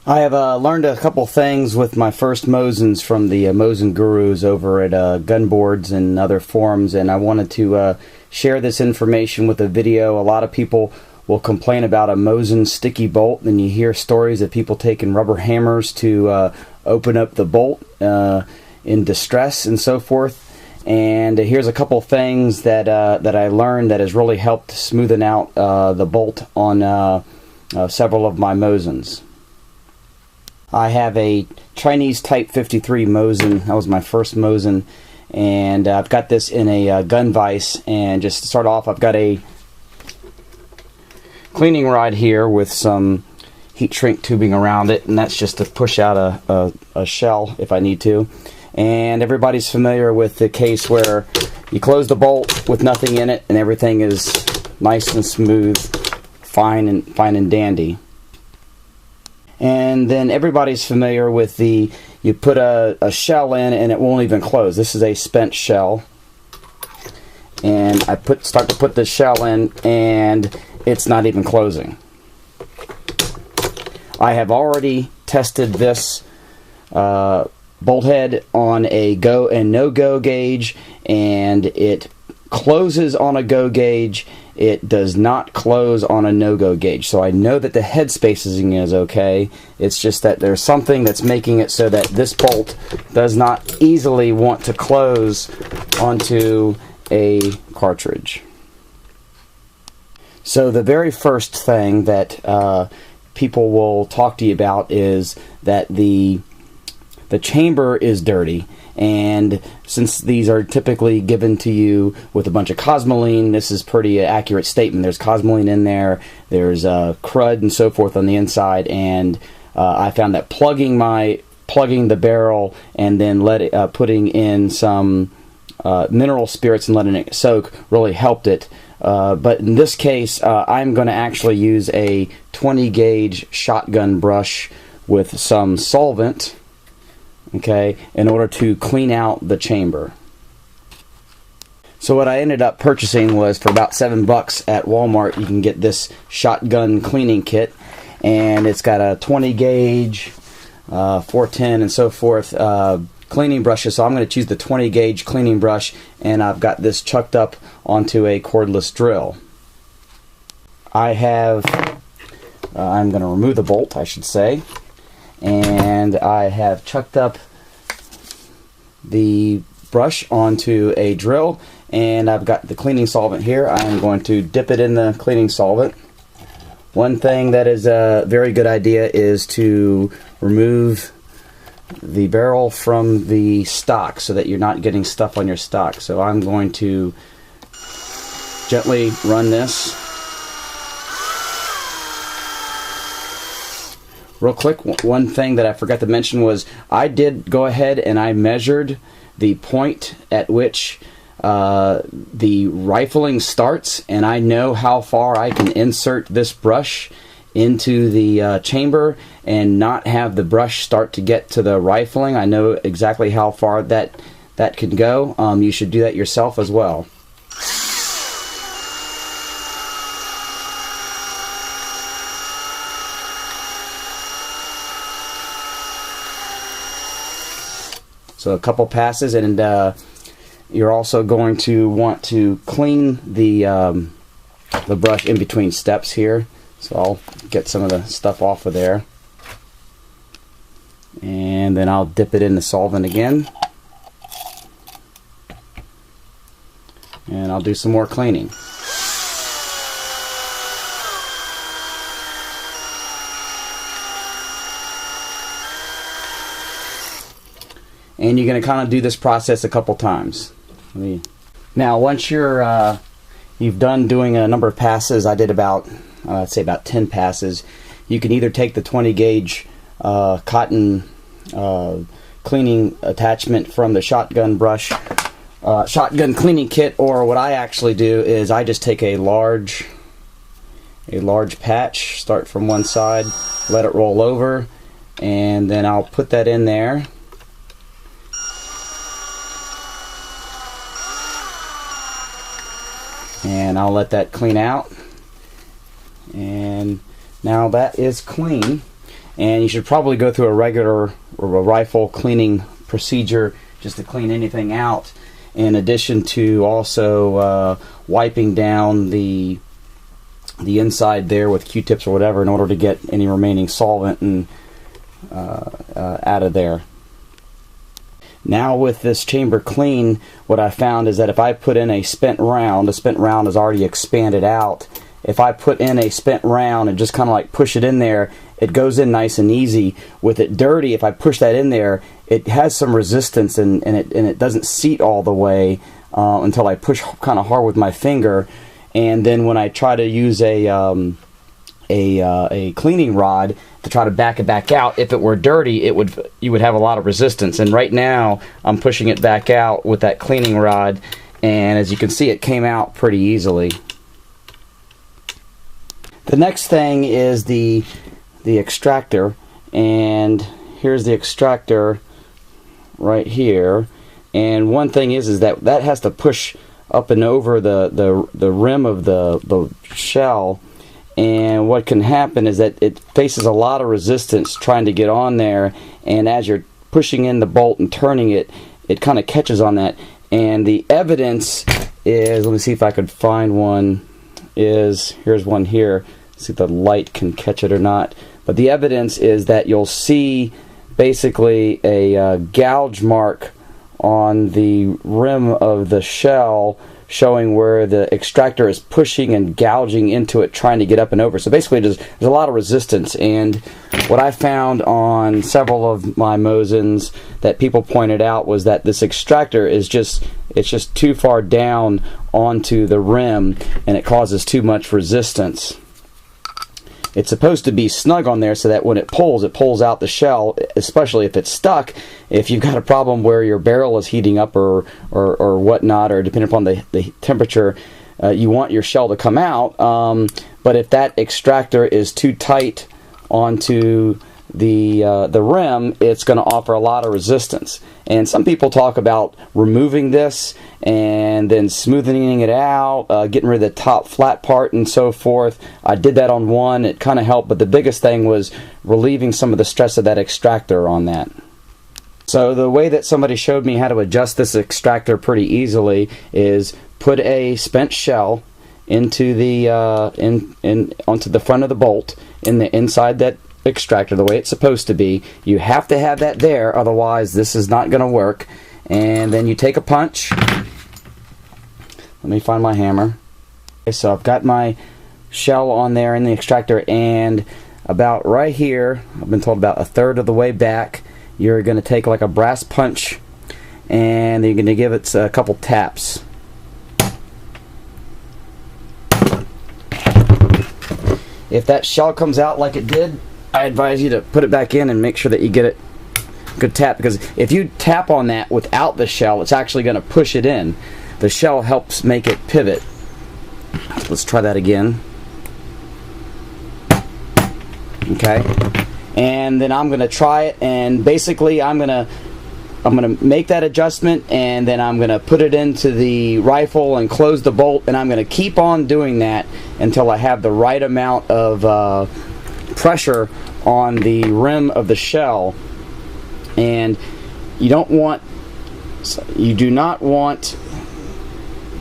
I have learned a couple things with my first Mosins from the Mosin gurus over at Gunboards and other forums, and I wanted to share this information with a video. A lot of people will complain about a Mosin sticky bolt, and you hear stories of people taking rubber hammers to open up the bolt in distress and so forth. And here's a couple things that I learned that has really helped smoothen out the bolt on several of my Mosins. I have a Chinese Type 53 Mosin. That was my first Mosin, and I've got this in a gun vise. And just to start off, I've got a cleaning rod here with some heat shrink tubing around it, and that's just to push out a shell if I need to. And everybody's familiar with the case where you close the bolt with nothing in it and everything is nice and smooth, fine and dandy. And then everybody's familiar with you put a shell in and it won't even close. This is a spent shell, and I start to put the shell in and it's not even closing. I have already tested this bolt head on a go and no go gauge, and it closes on a go gauge. It does not close on a no-go gauge. So I know that the head spacing is okay. It's just that there's something that's making it so that this bolt does not easily want to close onto a cartridge. So the very first thing that people will talk to you about is that the chamber is dirty. And since these are typically given to you with a bunch of cosmoline, this is pretty accurate statement. There's cosmoline in there, there's crud and so forth on the inside, and I found that plugging the barrel and then putting in some mineral spirits and letting it soak really helped it. But in this case, I'm going to actually use a 20 gauge shotgun brush with some solvent, okay, in order to clean out the chamber. So what I ended up purchasing was, for about $7 at Walmart, you can get this shotgun cleaning kit, and it's got a 20 gauge, 410 and so forth cleaning brushes. So I'm going to choose the 20 gauge cleaning brush, and I've got this chucked up onto a cordless drill. I'm going to remove the bolt, I should say. And I have chucked up the brush onto a drill, and I've got the cleaning solvent here. I am going to dip it in the cleaning solvent. One thing that is a very good idea is to remove the barrel from the stock so that you're not getting stuff on your stock. So I'm going to gently run this. Real quick, one thing that I forgot to mention was I did go ahead and I measured the point at which the rifling starts, and I know how far I can insert this brush into the chamber and not have the brush start to get to the rifling. I know exactly how far that can go. You should do that yourself as well. So a couple passes, and you're also going to want to clean the brush in between steps here. So I'll get some of the stuff off of there, and then I'll dip it in the solvent again, and I'll do some more cleaning. And you're going to kind of do this process a couple times. Now, once you've done doing a number of passes, I did about, I'd say about 10 passes, you can either take the 20 gauge cotton cleaning attachment from the shotgun brush, shotgun cleaning kit, or what I actually do is I just take a large patch, start from one side, let it roll over, and then I'll put that in there. And I'll let that clean out, and now that is clean. and you should probably go through a regular or a rifle cleaning procedure just to clean anything out, in addition to also wiping down the inside there with Q-tips or whatever in order to get any remaining solvent and out of there. Now with this chamber clean, what I found is that if I put in a spent round, is already expanded out. If I put in a spent round and just kind of like push it in there, it goes in nice and easy. With it dirty, if I push that in there, it has some resistance and it doesn't seat all the way until I push kind of hard with my finger. And then when I try to use a cleaning rod to try to back it back out, if it were dirty, you would have a lot of resistance. And right now I'm pushing it back out with that cleaning rod, and as you can see, it came out pretty easily. The next thing is the extractor, and here's the extractor right here. And one thing is that has to push up and over the rim of the shell, and what can happen is that it faces a lot of resistance trying to get on there, and as you're pushing in the bolt and turning it, it kind of catches on that. And the evidence is, let me see if I could find one, here's one here. See if the light can catch it or not, but the evidence is that you'll see basically a gouge mark on the rim of the shell, showing where the extractor is pushing and gouging into it, trying to get up and over. So basically there's a lot of resistance, and what I found on several of my Mosins that people pointed out was that this extractor is just too far down onto the rim, and it causes too much resistance. It's supposed to be snug on there so that when it pulls out the shell, especially if it's stuck. If you've got a problem where your barrel is heating up or whatnot, or depending upon the temperature, you want your shell to come out. But if that extractor is too tight onto the rim, it's going to offer a lot of resistance. And some people talk about removing this and then smoothing it out, getting rid of the top flat part and so forth. I did that on one, it kind of helped, but the biggest thing was relieving some of the stress of that extractor on that. So the way that somebody showed me how to adjust this extractor pretty easily is put a spent shell into the onto the front of the bolt in the inside that extractor the way it's supposed to be. You have to have that there, otherwise this is not going to work. And then you take a punch. Let me find my hammer. Okay, so I've got my shell on there in the extractor, and about right here, I've been told about a third of the way back, you're going to take like a brass punch, and then you're going to give it a couple taps. If that shell comes out like it did, I advise you to put it back in and make sure that you get it good tap, because if you tap on that without the shell, it's actually going to push it in. The shell helps make it pivot. Let's try that again. Okay, and then I'm going to try it, and basically I'm going to make that adjustment, and then I'm going to put it into the rifle and close the bolt, and I'm going to keep on doing that until I have the right amount of pressure on the rim of the shell. And you do not want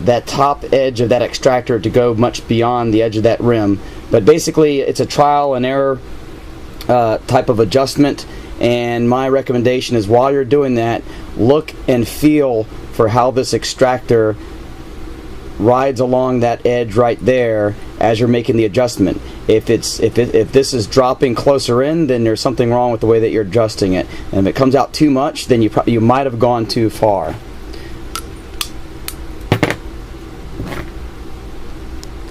that top edge of that extractor to go much beyond the edge of that rim. But basically it's a trial and error type of adjustment, and my recommendation is while you're doing that, look and feel for how this extractor rides along that edge right there as you're making the adjustment. If this is dropping closer in, then there's something wrong with the way that you're adjusting it. And if it comes out too much, then you might have gone too far.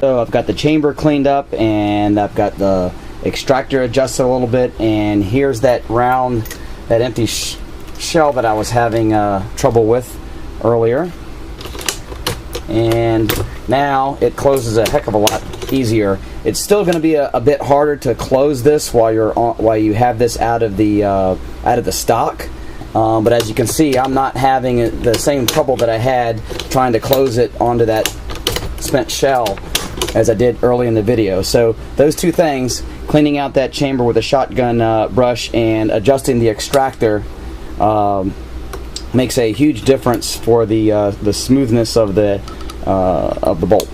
So I've got the chamber cleaned up, and I've got the extractor adjusted a little bit, and here's that round, that empty shell that I was having trouble with earlier. And now it closes a heck of a lot easier. It's still going to be a bit harder to close this while you have this out of the stock. But as you can see, I'm not having the same trouble that I had trying to close it onto that spent shell as I did early in the video. So those two things cleaning out that chamber with a shotgun brush and adjusting the extractor makes a huge difference for the smoothness of the bolt.